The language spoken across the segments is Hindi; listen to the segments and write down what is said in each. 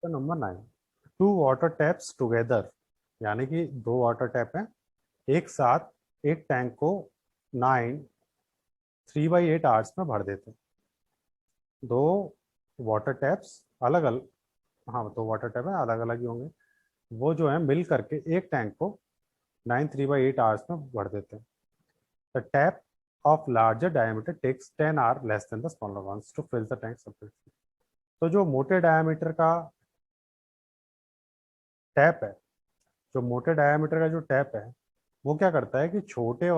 तो number 9, two water taps together, यानी कि दो वाटर टैप हैं एक साथ एक टैंक को 3/8 में भर देते हैं। दो वाटर टैप्स अलग अलग, हाँ दो वाटर टैप है अलग अलग ही होंगे, वो जो है मिल करके एक टैंक को 3/8 में भर देते हैं। The tap of larger diameter takes 10 hours less than the smaller ones to fill the tank separately. तो जो मोटे डायमीटर का टैप है, जो मोटे डायमीटर का जो टैप है वो क्या करता है कि छोटा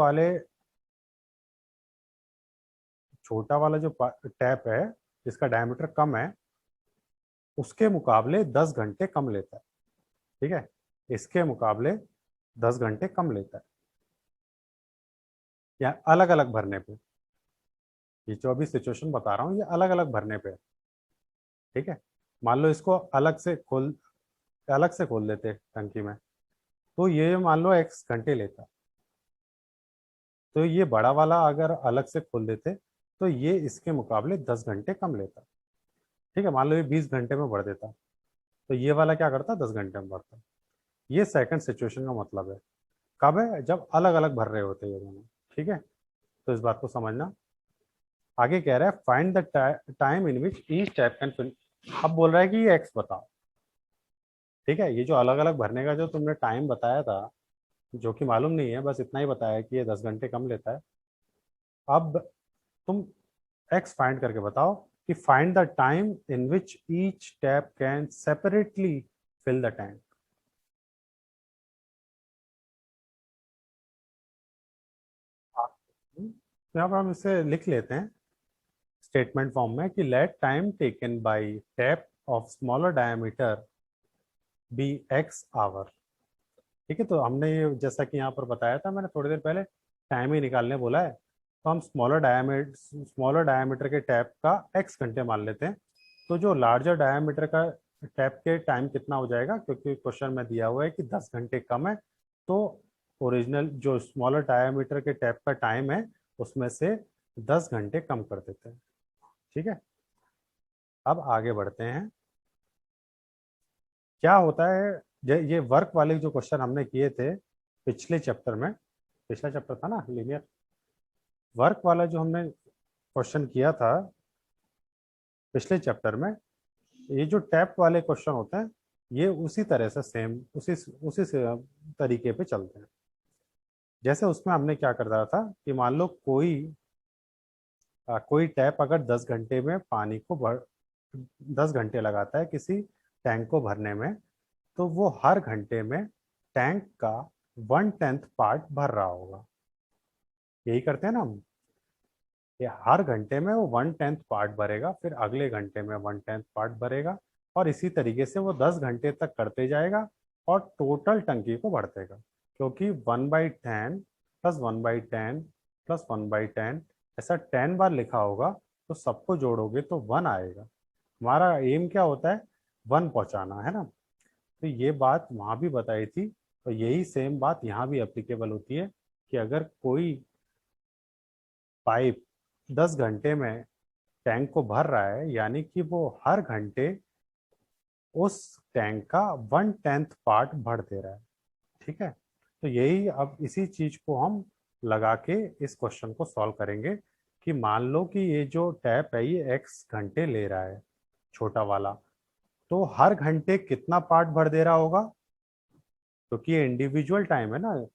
वाला जो टैप है जिसका डायमीटर कम है उसके मुकाबले 10 घंटे कम लेता है। ठीक है, इसके मुकाबले 10 घंटे कम लेता है, या अलग अलग भरने पे। ये जो अभी सिचुएशन बता रहा हूँ ये अलग अलग भरने पे है। ठीक है, मान लो इसको अलग से खोल देते टंकी में, तो ये मान लो एक्स घंटे लेता, तो ये बड़ा वाला अगर अलग से खोल देते तो ये इसके मुकाबले 10 घंटे कम लेता। ठीक है, मान लो ये 20 घंटे में भर देता, तो ये वाला क्या करता, 10 घंटे में भरता। ये सेकंड सिचुएशन का मतलब है, कब है, जब अलग अलग भर रहे होते हैं ये दोनों। ठीक है, तो इस बात को समझना। आगे कह रहा है find the time in which each tap can fill. अब बोल रहा है कि ये एक्स बताओ। ठीक है, ये जो अलग अलग भरने का जो तुमने टाइम बताया था, जो कि मालूम नहीं है, बस इतना ही बताया कि ये 10 घंटे कम लेता है। अब तुम एक्स फाइंड करके बताओ कि find the time in which each tap can separately fill the tank. तो यहाँ पर हम इसे लिख लेते हैं स्टेटमेंट फॉर्म में कि let time taken by tap of smaller diameter be x hour. ठीक है, तो हमने ये जैसा कि यहाँ पर बताया था मैंने थोड़ी देर पहले, टाइम ही निकालने बोला है, तो हम स्मॉलर डायमीटर के टैप का एक्स घंटे मान लेते हैं। तो जो लार्जर डायमीटर का टैप के टाइम कितना हो जाएगा, क्योंकि क्वेश्चन में दिया हुआ है कि 10 घंटे कम है, तो ओरिजिनल जो स्मॉलर डायमीटर के टैप का टाइम है उसमें से 10 घंटे कम कर देते हैं। ठीक है, अब आगे बढ़ते हैं। क्या होता है, ये वर्क वाले जो क्वेश्चन हमने किए थे पिछले चैप्टर में, पिछला चैप्टर था ना लीनियर, वर्क वाला जो हमने क्वेश्चन किया था पिछले चैप्टर में, ये जो टैप वाले क्वेश्चन होते हैं ये उसी तरह से सेम उसी से तरीके पे चलते हैं। जैसे उसमें हमने क्या कर रहा था कि मान लो कोई टैप अगर 10 घंटे में पानी को भर 10 घंटे लगाता है किसी टैंक को भरने में, तो वो हर घंटे में टैंक का 1/10 पार्ट भर रहा होगा। यही करते हैं ना हम, ये हर घंटे में वो 1/10 पार्ट भरेगा, फिर अगले घंटे में 1/10 पार्ट भरेगा, और इसी तरीके से वो 10 घंटे तक करते जाएगा और टोटल टंकी को भर देगा। क्योंकि 1/10 प्लस 1/10 प्लस 1/10 ऐसा 10 बार लिखा होगा, तो सबको जोड़ोगे तो 1 आएगा। हमारा एम क्या होता है, 1 पहुंचाना है ना। तो ये बात वहां भी बताई थी, तो यही सेम बात यहाँ भी एप्लीकेबल होती है कि अगर कोई पाइप 10 घंटे में टैंक को भर रहा है, यानी कि वो हर घंटे उस टैंक का 1/10 पार्ट भर दे रहा है। ठीक है, तो यही अब इसी चीज को हम लगा के इस क्वेश्चन को सॉल्व करेंगे कि मान लो कि ये जो टैप है ये एक्स घंटे ले रहा है छोटा वाला, तो हर घंटे कितना पार्ट भर दे रहा होगा, क्योंकि ये इंडिविजुअल टाइम है ना,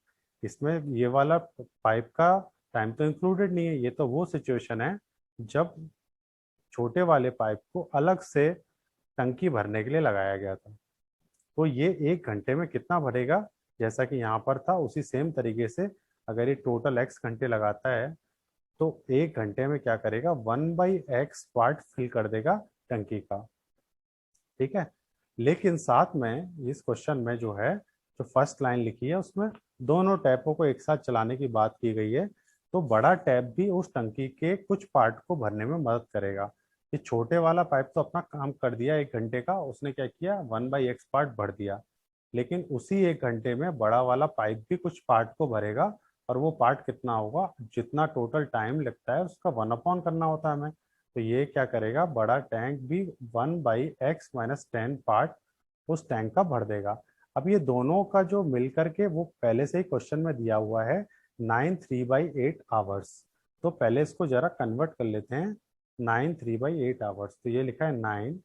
इसमें ये वाला पाइप का टाइम तो इंक्लूडेड नहीं है। ये तो वो सिचुएशन है जब छोटे वाले पाइप को अलग से टंकी भरने के लिए लगाया गया था। तो ये 1 घंटे में कितना भरेगा, जैसा कि यहाँ पर था उसी सेम तरीके से अगर ये टोटल एक्स घंटे लगाता है, तो 1 घंटे में क्या करेगा, 1/x पार्ट फिल कर देगा टंकी का। ठीक है, लेकिन साथ में इस क्वेश्चन में जो है, जो फर्स्ट लाइन लिखी है उसमें दोनों टैपों को एक साथ चलाने की बात की गई है, तो बड़ा टैप भी उस टंकी के कुछ पार्ट को भरने में मदद करेगा। ये छोटे वाला पाइप तो अपना काम कर दिया 1 घंटे का, उसने क्या किया, 1/x पार्ट भर दिया, लेकिन उसी 1 घंटे में बड़ा वाला पाइप भी कुछ पार्ट को भरेगा, और वो पार्ट कितना होगा, जितना टोटल टाइम लगता है उसका 1/, करना होता है हमें। तो ये क्या करेगा, बड़ा टैंक भी 1/x-10 पार्ट उस टैंक का भर देगा। अब ये दोनों का जो मिल करके वो पहले से ही क्वेश्चन में दिया हुआ है 9 3/8 आवर्स। तो पहले इसको जरा कन्वर्ट कर लेते हैं 9 3/8 आवर्स। तो ये लिखा है 9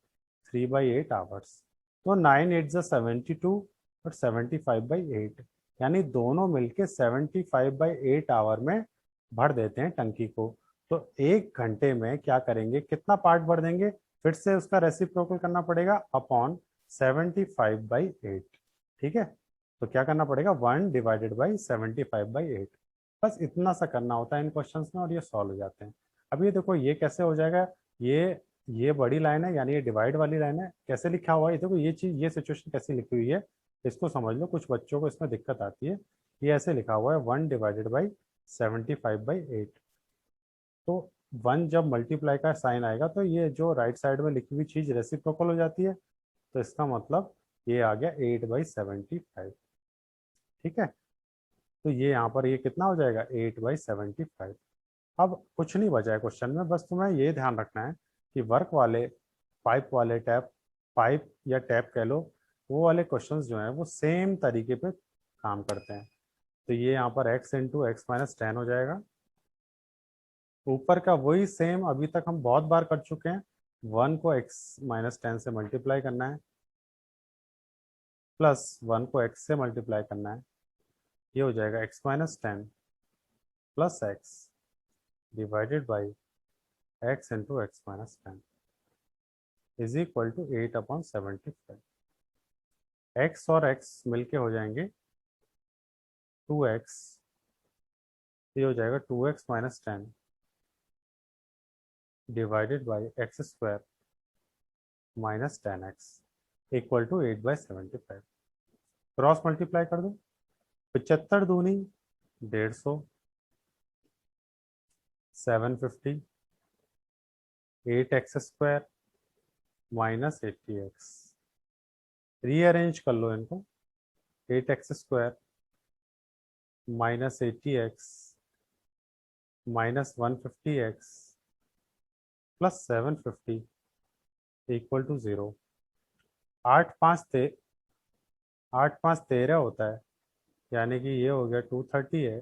3/8 आवर्स। तो 9 8 × 72 और 75/8, यानी दोनों मिलके 75/8 आवर में भर देते हैं टंकी को। तो 1 घंटे में क्या करेंगे, कितना पार्ट भर देंगे, फिर से उसका रेसिप्रोकल करना पड़ेगा अपॉन 75/8। ठीक है, तो क्या करना पड़ेगा, 1/75/8। बस इतना सा करना होता है इन क्वेश्चंस में और ये सॉल्व हो जाते हैं। अब ये देखो ये कैसे हो जाएगा, ये बड़ी लाइन है यानी ये डिवाइड वाली लाइन है, कैसे लिखा हुआ है, देखो ये चीज, ये सिचुएशन कैसे लिखी हुई है इसको समझ लो। कुछ बच्चों को इसमें दिक्कत आती है। ये ऐसे लिखा हुआ है 1/75/8। तो 1 जब मल्टीप्लाई का साइन आएगा तो ये जो राइट साइड में लिखी हुई चीज रेसिप्रोकल हो जाती है। तो इसका मतलब ये आ गया 8/75। ठीक है, तो ये यहाँ पर ये कितना हो जाएगा, 8/75। अब कुछ नहीं बचा है क्वेश्चन में, बस तुम्हें ये ध्यान रखना है कि वर्क वाले, पाइप वाले, टैप, पाइप या टैप कह लो, वो वाले क्वेश्चंस जो हैं वो सेम तरीके पे काम करते हैं। तो ये यहाँ पर x × x-10 हो जाएगा। ऊपर का वही सेम अभी तक हम बहुत बार कर चुके हैं, 1 को x-10 से मल्टीप्लाई करना है, प्लस 1 को x से मल्टीप्लाई करना है। ये हो जाएगा x-10 plus x divided by x × x-10 is equal to 8/75। x और x मिलके हो जाएंगे 2x। ये हो जाएगा 2x-10 divided by x² minus 10x equal to 8/75। Cross multiply कर दो, 75 दूनी 150, 750, 8x² माइनस 80x। रीअरेंज कर लो इनको, 8x² minus 80x minus 150x plus 750 equal to 0। 8 5 13 होता है, यानी कि ये हो गया 230 है,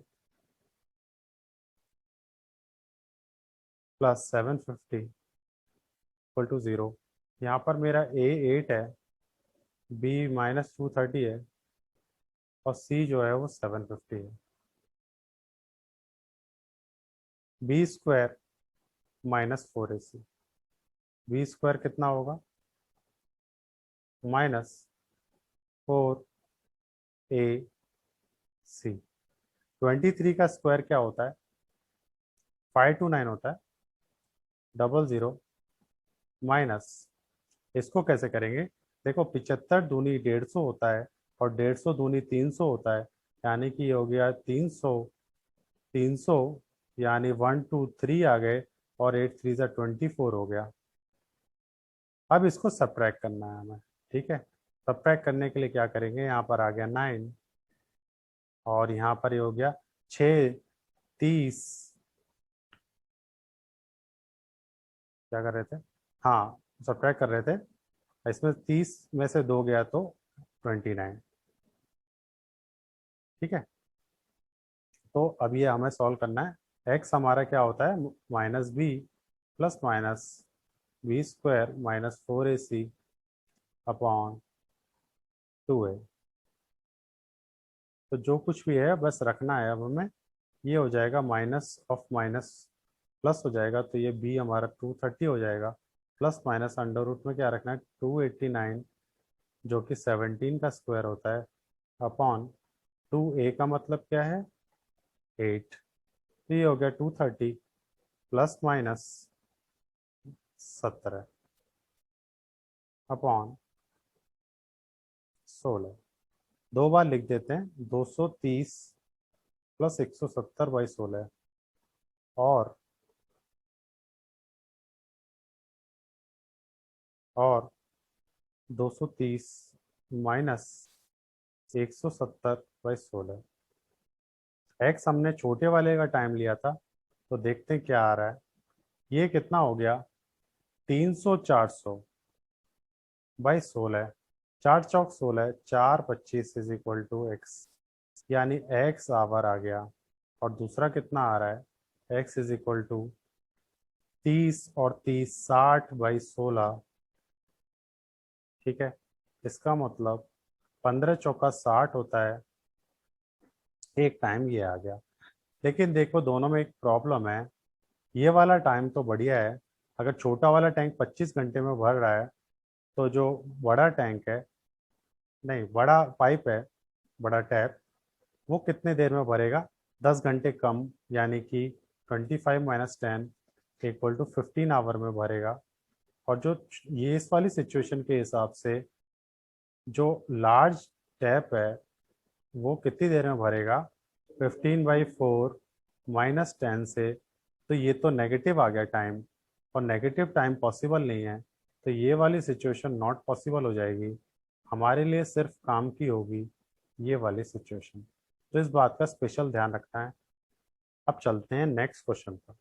प्लस 750 इक्वल टू 0। यहाँ पर मेरा a 8 है, b -230 है और c जो है वो 750 है। b² -4ac, b² कितना होगा, -4ac। 23 का स्क्वायर क्या होता है, 529 होता है, 00 माइनस, इसको कैसे करेंगे, देखो 75 दूनी 150 होता है और 150 दूनी 300 होता है, यानी कि ये हो गया 300, 300 यानी 1 2 3 आ गए और 8 3 सा 24 हो गया। अब इसको सब्ट्रैक्ट करना है हमें। ठीक है, सब्ट्रैक्ट करने के लिए क्या करेंगे, यहाँ पर आ गया 9 और यहाँ पर ये हो गया 6 30, क्या कर रहे थे, हाँ सब्ट्रैक्ट कर रहे थे, इसमें 30 में से 2 गया तो 29। ठीक है, तो अब ये हमें सॉल्व करना है। x हमारा क्या होता है, -b plus minus b² -4ac upon 2a। तो जो कुछ भी है बस रखना है अब हमें। ये हो जाएगा माइनस ऑफ माइनस प्लस हो जाएगा, तो ये b हमारा 230 हो जाएगा, प्लस माइनस अंडर रूट में क्या रखना है 289, जो कि 17 का स्क्वायर होता है, अपॉन 2a का मतलब क्या है 8। तो ये हो गया 230 प्लस माइनस 17 अपॉन 16। दो बार लिख देते हैं, 230 प्लस 170/16 और 230 माइनस 170/16। एक्स हमने छोटे वाले का टाइम लिया था, तो देखते हैं क्या आ रहा है। ये कितना हो गया, 300 400 बाई 16, 4 चौक 16, 4 25 इज इक्वल टू एक्स, यानी एक्स आवर आ गया। और दूसरा कितना आ रहा है, एक्स इज इक्वल टू 30 और 30 60/16। ठीक है, इसका मतलब 15 चौका 60 होता है। एक टाइम ये आ गया। लेकिन देखो दोनों में एक प्रॉब्लम है। ये वाला टाइम तो बढ़िया है, अगर छोटा वाला टैंक 25 घंटे में भर रहा है, तो जो बड़ा टैंक है, नहीं बड़ा पाइप है, बड़ा टैप, वो कितने देर में भरेगा, 10 घंटे कम, यानी कि 25 - 10 इक्वल टू 15 आवर में भरेगा। और जो ये इस वाली सिचुएशन के हिसाब से जो लार्ज टैप है वो कितनी देर में भरेगा, 15/4 - 10 से। तो ये तो नेगेटिव आ गया टाइम, और नेगेटिव टाइम पॉसिबल नहीं है, तो ये वाली सिचुएशन नॉट पॉसिबल हो जाएगी। हमारे लिए सिर्फ काम की होगी ये वाली सिचुएशन। तो इस बात का स्पेशल ध्यान रखना है। अब चलते हैं नेक्स्ट क्वेश्चन पर।